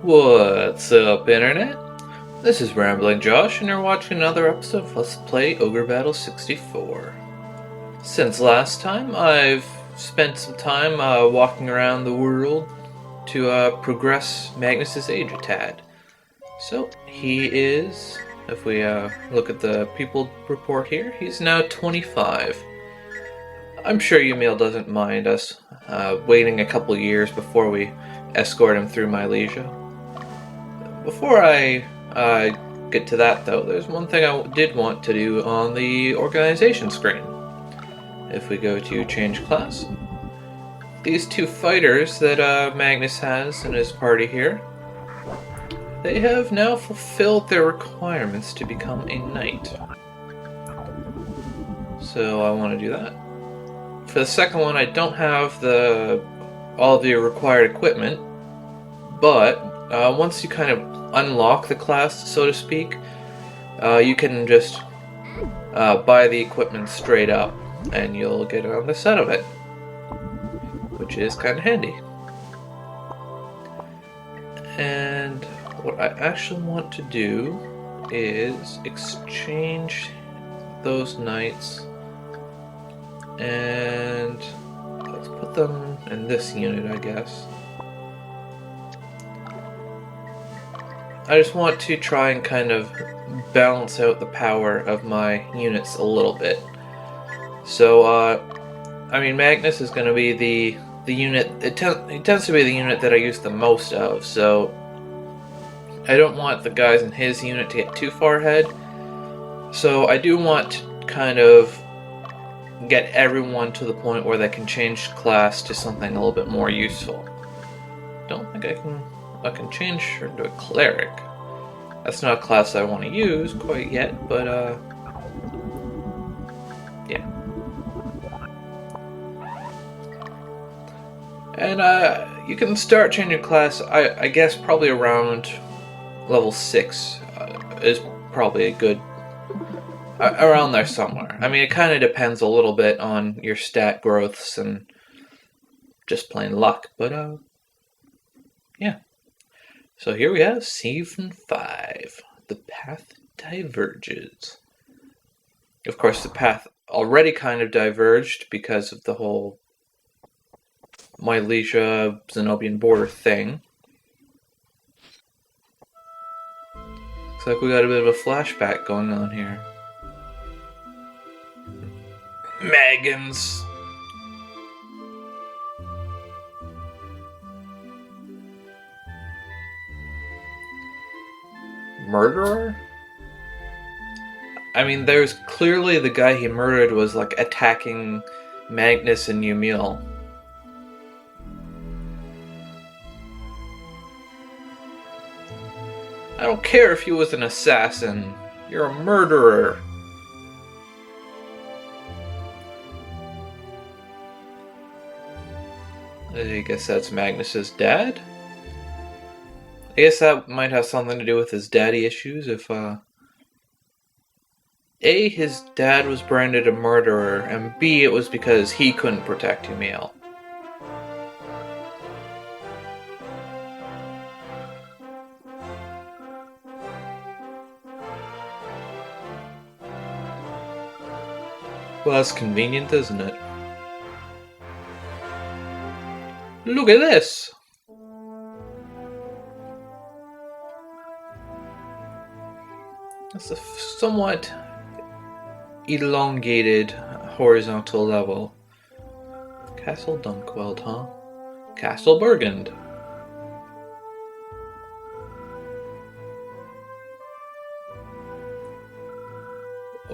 What's up, Internet? This is Rambling Josh, and you're watching another episode of Let's Play Ogre Battle 64. Since last time, I've spent some time walking around the world to progress Magnus's age a tad. So, he is, if we look at the people report here, he's now 25. I'm sure Yumil doesn't mind us waiting a couple years before we escort him through Mylesia. Before I get to that, though, there's one thing I did want to do on the organization screen. If we go to change class, these two fighters that Magnus has in his party here, they have now fulfilled their requirements to become a knight. So I want to do that. For the second one, I don't have all the required equipment, but once you kind of unlock the class, so to speak, you can just buy the equipment straight up, and you'll get on the set of it, which is kind of handy. And what I actually want to do is exchange those knights, and let's put them in this unit, I guess. I just want to try and kind of balance out the power of my units a little bit. So, I mean, Magnus is going to be the unit. It tends to be the unit that I use the most of. So, I don't want the guys in his unit to get too far ahead. So, I do want to kind of get everyone to the point where they can change class to something a little bit more useful. Don't think I can change her into a cleric. That's not a class I want to use quite yet, but yeah. And you can start changing class, I guess probably around level 6 is probably a good, around there somewhere. I mean, it kind of depends a little bit on your stat growths and just plain luck, but yeah. So here we have Season 5. The path diverges. Of course, the path already kind of diverged because of the whole Mylesia Zenobian border thing. Looks like we got a bit of a flashback going on here. Megan's. Murderer? I mean, there's clearly the guy he murdered was like attacking Magnus and Yumil. I don't care if he was an assassin. You're a murderer. I guess that's Magnus's dad? I guess that might have something to do with his daddy issues if, A, his dad was branded a murderer, and B, it was because he couldn't protect Yumil. Well, that's convenient, isn't it? Look at this! That's a somewhat elongated horizontal level. Castle Dunkweld, huh? Castle Burgund.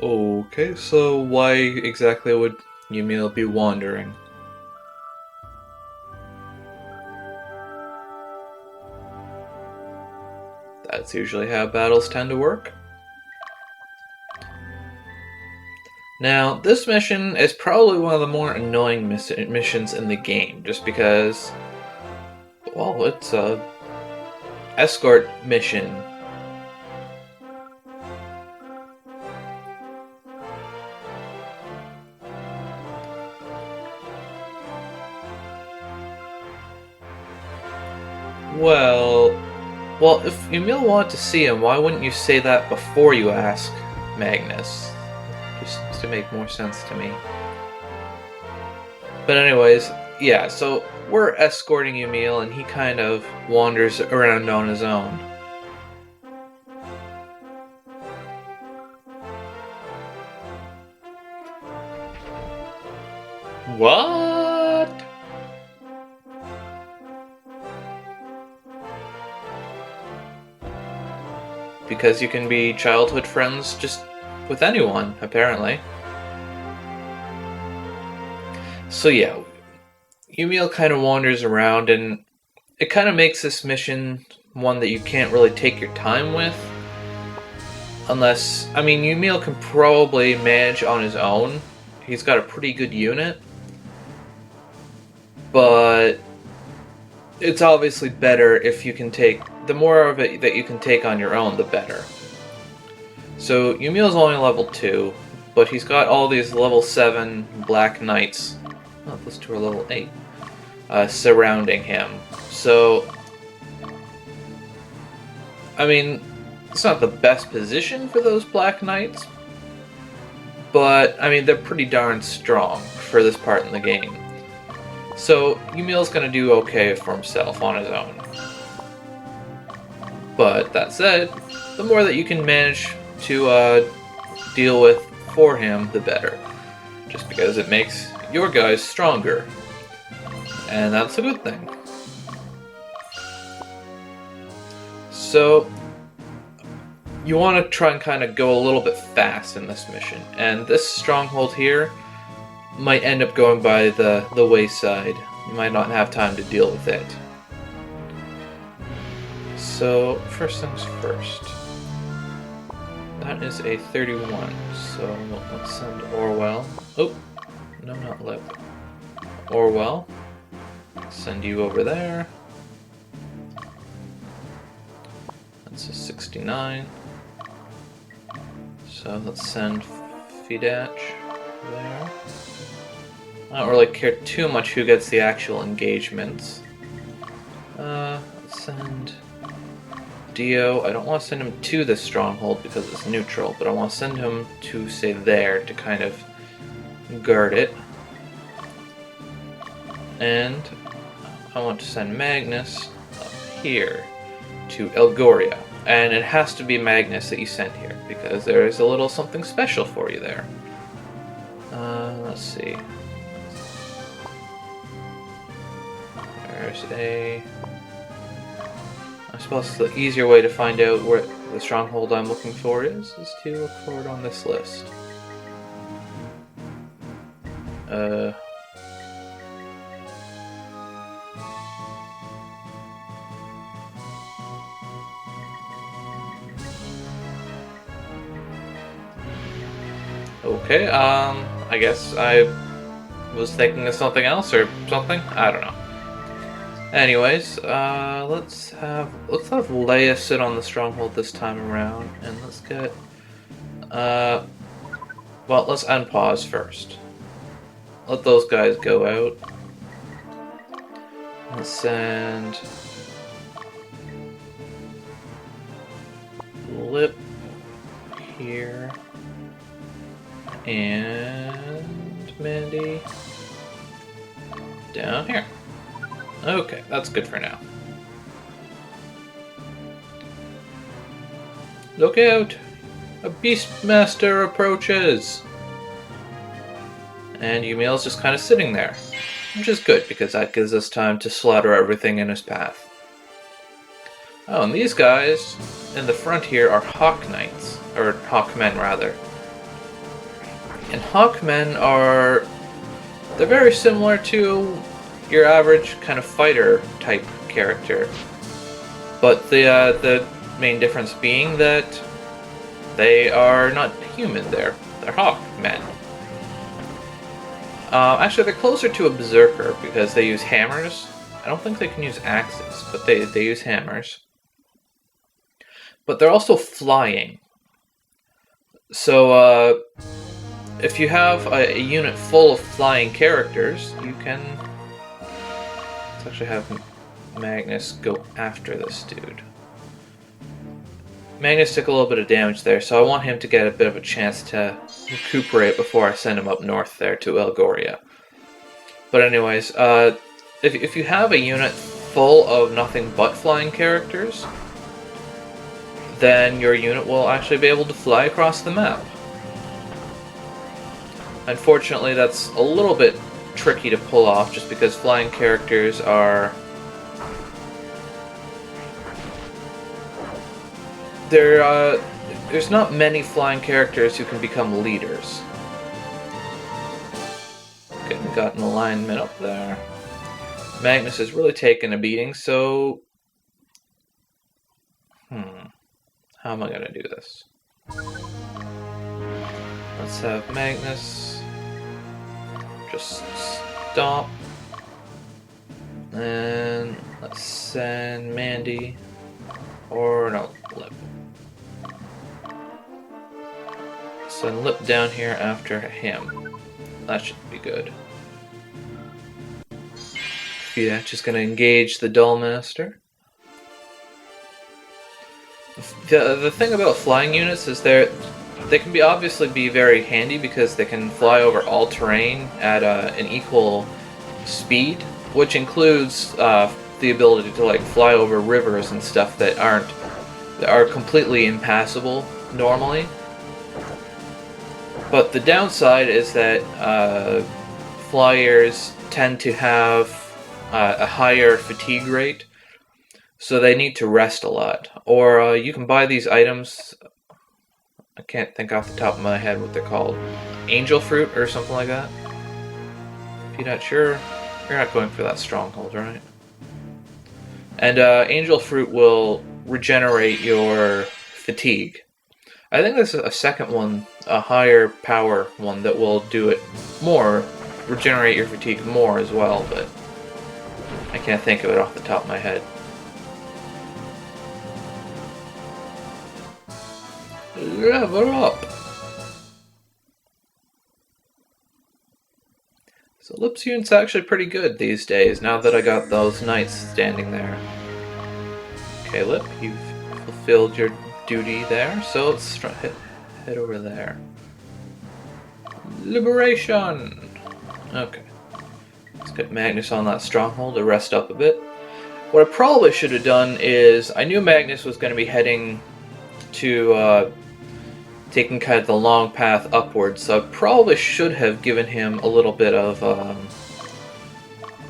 Okay, so why exactly would Yumil be wandering? That's usually how battles tend to work. Now, this mission is probably one of the more annoying missions in the game, just because, well, it's a escort mission. Well, Well, if Yumil wanted to see him, why wouldn't you say that before you ask Magnus? Just to make more sense to me. But anyways, yeah, so we're escorting Yumil, and he kind of wanders around on his own. What? Because you can be childhood friends just with anyone, apparently. So yeah, Yumil kind of wanders around, and it kind of makes this mission one that you can't really take your time with. Unless, I mean, Yumil can probably manage on his own. He's got a pretty good unit. But it's obviously better if you can take, the more of it that you can take on your own, the better. So Yumil's only level 2, but he's got all these level 7 Black Knights, oh, those two are level 8, surrounding him. So, I mean, it's not the best position for those Black Knights, but, I mean, they're pretty darn strong for this part in the game. So, Yumil's gonna do okay for himself on his own. But, that said, the more that you can manage to deal with for him, the better. Just because it makes your guys stronger. And that's a good thing. So, you want to try and kind of go a little bit fast in this mission. And this stronghold here might end up going by the wayside. You might not have time to deal with it. So, first things first. That is a 31, so let's send Orwell. Oh, no, not Lip. Orwell. Send you over there. That's a 69. So let's send Fidach there. I don't really care too much who gets the actual engagements. Let's send Dio. I don't want to send him to this stronghold because it's neutral, but I want to send him to, say, there to kind of guard it. And I want to send Magnus up here to Elgoria. And it has to be Magnus that you send here, because there is a little something special for you there. Let's see. There's a... I suppose the easier way to find out where the stronghold I'm looking for is to look for it on this list. Okay, I guess I was thinking of something else or something. I don't know. Anyways, let's have Leia sit on the stronghold this time around, and let's get well, let's unpause first. Let those guys go out. Let's send Lip here. And Mandy down here. Okay, that's good for now. Look out! A Beastmaster approaches! And Yumil's just kind of sitting there. Which is good, because that gives us time to slaughter everything in his path. Oh, and these guys in the front here are Hawk Knights. Or Hawkmen, rather. And Hawkmen are... they're very similar to your average kind of fighter type character. But the main difference being that they are not human, they're Hawkmen. Actually, they're closer to a Berserker because they use hammers. I don't think they can use axes, but they use hammers. But they're also flying. So, if you have a unit full of flying characters, you can... let's actually have Magnus go after this dude. Magnus took a little bit of damage there, so I want him to get a bit of a chance to recuperate before I send him up north there to Elgoria. But anyways, if you have a unit full of nothing but flying characters, then your unit will actually be able to fly across the map. Unfortunately, that's a little bit tricky to pull off, just because flying characters are... there's not many flying characters who can become leaders. Okay, we got an alignment up there. Magnus is really taking a beating, so... How am I going to do this? Let's have Magnus just stop. And let's send Mandy, or no, Lip. Send Lip down here after him. That should be good. Yeah, just going to engage the Dull Master. The thing about flying units is they can obviously be very handy because they can fly over all terrain at an equal speed, which includes the ability to like fly over rivers and stuff that are completely impassable normally. But the downside is that flyers tend to have a higher fatigue rate, so they need to rest a lot. Or you can buy these items, I can't think off the top of my head what they're called, angel fruit or something like that. If you're not sure, you're not going for that stronghold, right? And angel fruit will regenerate your fatigue. I think there's a second one, a higher power one, that will do it more, regenerate your fatigue more as well, but I can't think of it off the top of my head. Level up! So Lip's unit's actually pretty good these days, now that I got those knights standing there. Okay, Lip, you've fulfilled your duty there, so let's head over there. Liberation! Okay. Let's get Magnus on that stronghold to rest up a bit. What I probably should have done is, I knew Magnus was going to be heading to taking kind of the long path upwards, so I probably should have given him a little bit of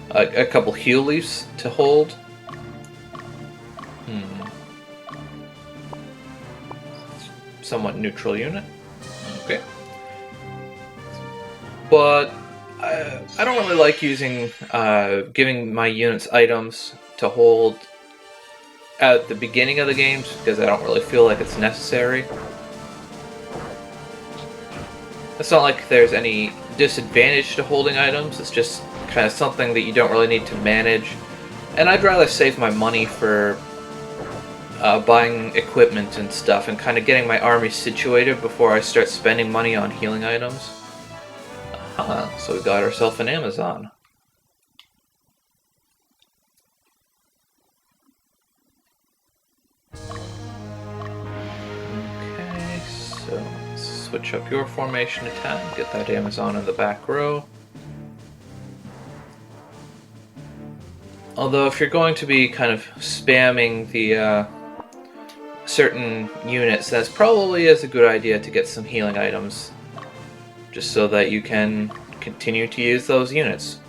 a couple heal leaves to hold. Somewhat neutral unit. Okay. But I don't really like using giving my units items to hold at the beginning of the games because I don't really feel like it's necessary. It's not like there's any disadvantage to holding items, it's just kind of something that you don't really need to manage. And I'd rather save my money for buying equipment and stuff and kind of getting my army situated before I start spending money on healing items. Aha, so we got ourselves an Amazon. Okay, so let's switch up your formation attack, get that Amazon in the back row. Although if you're going to be kind of spamming the certain units, that's probably is a good idea to get some healing items, just so that you can continue to use those units.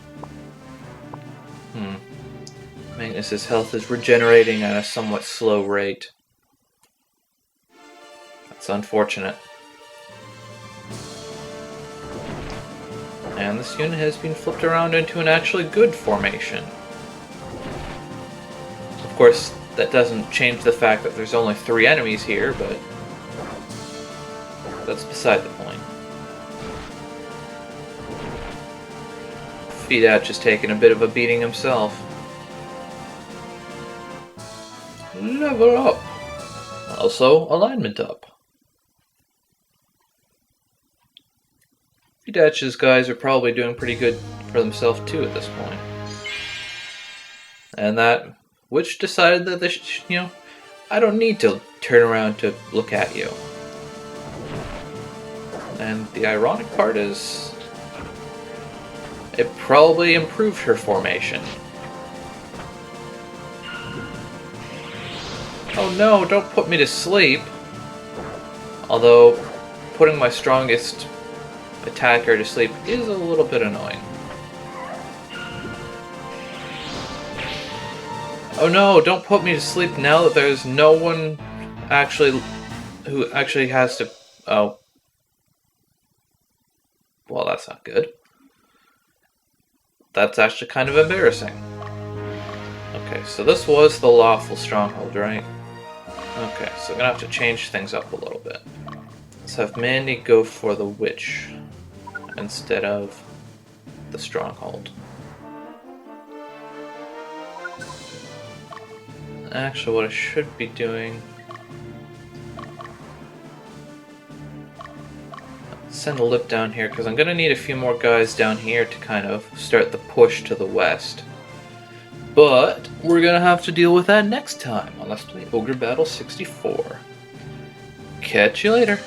Magnus's health is regenerating at a somewhat slow rate. That's unfortunate. And this unit has been flipped around into an actually good formation. Of course, that doesn't change the fact that there's only 3 enemies here, but that's beside the point. Fidat just taking a bit of a beating himself. Level up! Also, alignment up. Fidat's guys are probably doing pretty good for themselves too at this point. And that... Which decided that this, I don't need to turn around to look at you. And the ironic part is, it probably improved her formation. Oh no, don't put me to sleep. Although, putting my strongest attacker to sleep is a little bit annoying. Oh no, don't put me to sleep now that there's no one who actually has to... Oh. Well, that's not good. That's actually kind of embarrassing. Okay, so this was the lawful stronghold, right? Okay, so I'm gonna have to change things up a little bit. Let's have Mandy go for the witch instead of the stronghold. Actually, what I should be doing... Send a lip down here, because I'm going to need a few more guys down here to kind of start the push to the west. But we're going to have to deal with that next time on Let's Play Ogre Battle 64. Catch you later.